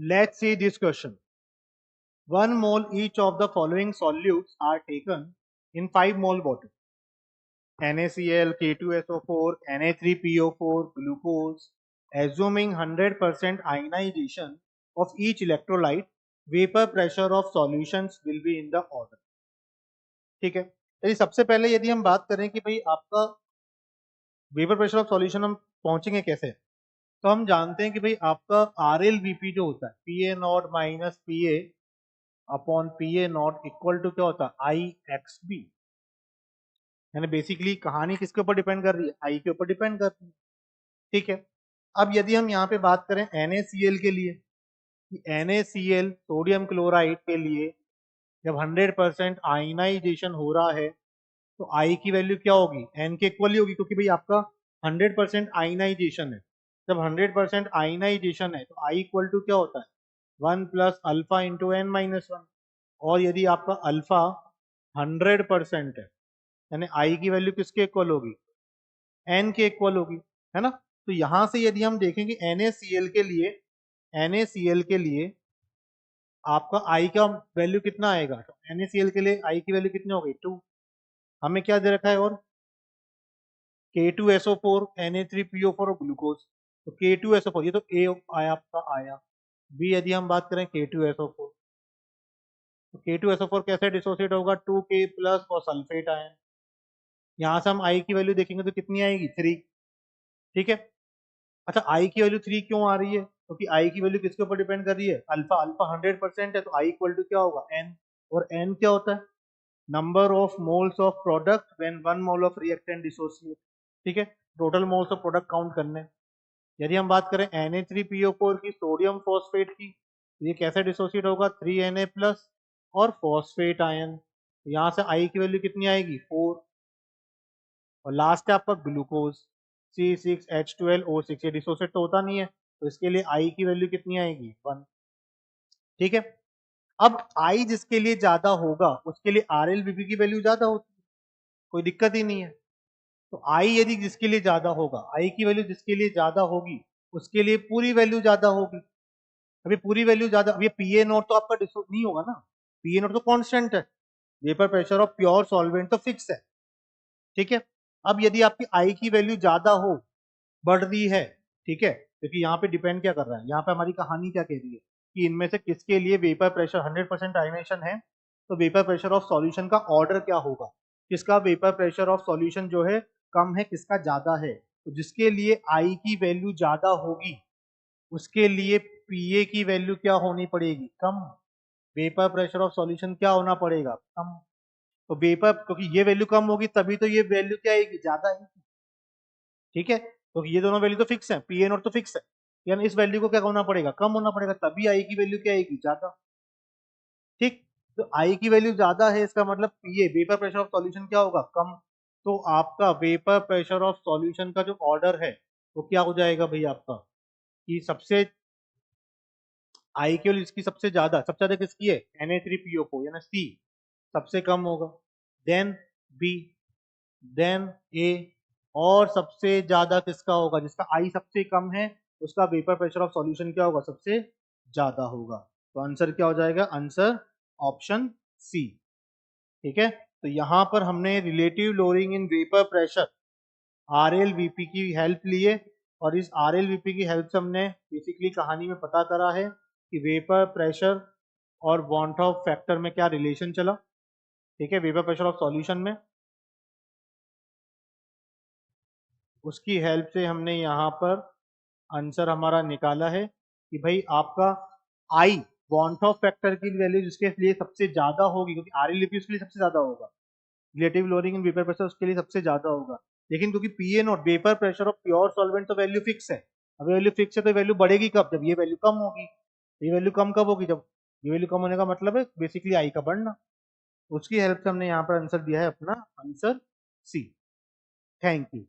Let's see this question. 1 mole each of the following solutes are taken in 5 mole water. NaCl, K2SO4, Na3PO4, glucose. Assuming 100% ionization of each electrolyte, vapor pressure of solutions will be in the order. ठीक है, यदि सबसे पहले यदि हम बात करें कि भाई आपका वेपर प्रेशर ऑफ सॉल्यूशन हम पहुंचेंगे कैसे, तो हम जानते हैं कि भाई आपका RLVP जो होता है PA0 minus PA upon PA0 equal to क्या होता है IXB। यानी बेसिकली कहानी किसके ऊपर डिपेंड कर रही है, आई के ऊपर डिपेंड कर रही है। ठीक है, अब यदि हम यहाँ पे बात करें NaCl के लिए, कि NaCl सोडियम क्लोराइड के लिए जब 100% आयनाइजेशन हो रहा है तो आई की वैल्यू क्या होगी, एन के इक्वल ही होगी, क्योंकि भाई आपका 100% आयनाइजेशन है। जब 100% आयनाइजेशन है तो आई इक्वल टू क्या होता है 1 plus alpha into N minus 1। और यदि आपका अल्फा 100% है, यानी आई की वैल्यू किसके इक्वल होगी, एन के इक्वल होगी, है ना। तो यहां से यदि हम देखेंगे NaCl के लिए, NaCl के लिए आपका आई का वैल्यू कितना आएगा, तो NaCl के लिए आई की वैल्यू कितनी हो गई 2। हमें क्या दे रखा है और K2SO4, Na3PO4 और ग्लूकोज। तो K2SO4 ये तो A आया आपका आया। B यदि हम बात करें K2SO4, तो K2SO4 कैसे डिसोसिएट होगा 2K प्लस और सल्फेट आयन। यहाँ से हम I की वैल्यू देखेंगे तो कितनी आएगी 3। ठीक है, अच्छा I की वैल्यू 3 क्यों आ रही है, क्योंकि I की वैल्यू किसके ऊपर डिपेंड कर रही है, अल्फा। अल्फा 100% है तो I इक्वल टू क्या होगा N, और N क्या होता है number of moles of product when 1 mole of reactant dissociate. ठीक है, total moles of product count करने। यदि हम बात करें Na3PO4 की सोडियम फॉस्फेट की, ये कैसे डिसोसिएट होगा 3Na प्लस और फॉस्फेट आयन। यहाँ से I की वैल्यू कितनी आएगी 4। और लास्ट है आपका ग्लूकोज C6H12O6, ये डिसोसिएट तो होता नहीं है तो इसके लिए I की वैल्यू कितनी आएगी 1। ठीक है, अब I जिसके लिए ज्यादा होगा उसके लिए RLVP की वैल्यू ज्यादा होती है, कोई दिक्कत ही नहीं है। तो I यदि जिसके लिए ज्यादा होगा, I की वैल्यू जिसके लिए ज्यादा होगी उसके लिए पूरी वैल्यू ज्यादा होगी। अभी पूरी वैल्यू ज्यादा, अब ये PA0 तो आपका नहीं होगा ना, PA0 तो कांस्टेंट है, vapour pressure of pure solvent तो फिक्स है। ठीक है, अब यदि आपकी I की वैल्यू ज्यादा हो, बढ़ रही है, ठीक है, क्योंकि यहाँ पे डिपेंड क्या कर रहा है, यहाँ पे हमारी कहानी क्या कह रही है कि इनमें से किसके लिए वेपर प्रेशर 100% आयनेशन है, तो वेपर प्रेशर ऑफ सॉल्यूशन का ऑर्डर क्या होगा, किसका वेपर प्रेशर ऑफ सॉल्यूशन जो है कम है, किसका ज्यादा है। तो जिसके लिए I की वैल्यू ज्यादा होगी उसके लिए PA की वैल्यू क्या होनी पड़ेगी कम, वेपर प्रेशर ऑफ सॉल्यूशन क्या होना पड़ेगा कम। तो वेपर, क्योंकि ये वैल्यू कम होगी तभी तो ये वैल्यू क्या आएगी ज्यादा आएगी। ठीक है, तो ये दोनों वैल्यू तो फिक्स है, PA0 तो फिक्स है, यानी इस वैल्यू को क्या होना पड़ेगा कम होना पड़ेगा, तभी आई की वैल्यू क्या आएगी ज्यादा। ठीक, तो आई की वैल्यू ज्यादा है इसका मतलब PA vapour pressure of solution क्या होगा कम। तो आपका वेपर प्रेशर ऑफ सॉल्यूशन का जो ऑर्डर है वो क्या हो जाएगा भाई आपका, कि सबसे आई की वैल्यू इसकी सबसे ज्यादा किसकी है Na3PO4 यानी C, सबसे कम होगा, देन B, देन A, और सबसे ज्यादा किसका होगा, जिसका आई सबसे कम है उसका वेपर प्रेशर ऑफ सॉल्यूशन क्या होगा सबसे ज्यादा होगा। तो आंसर क्या हो जाएगा, आंसर ऑप्शन सी। ठीक है, तो यहां पर हमने relative lowering in vapour pressure RLVP की हेल्प लिए, और इस RLVP की हेल्प से हमने बेसिकली कहानी में पता करा है कि वेपर प्रेशर और वांट ऑफ फैक्टर में क्या रिलेशन चला। ठीक है, वेपर प्रेशर ऑफ सॉल्यूशन में, उसकी हेल्प से हमने यहाँ पर आंसर हमारा निकाला है कि भाई आपका आई वांट ऑफ फैक्टर की वैल्यू जिसके लिए सबसे ज्यादा होगी, क्योंकि RLVP उसके लिए सबसे ज्यादा होगा, relative lowering in vapour pressure उसके लिए सबसे ज्यादा होगा, लेकिन क्योंकि PA0 vapour pressure of pure solvent तो वैल्यू फिक्स है। अब वैल्यू फिक्स है तो वैल्यू बढ़ेगी कब, जब ये वैल्यू कम होगी। ये वैल्यू कम कब होगी, जब ये वैल्यू कम होने का मतलब है बेसिकली आई का बढ़ना। उसकी हेल्प से हमने यहाँ पर आंसर दिया है अपना आंसर सी। Thank you.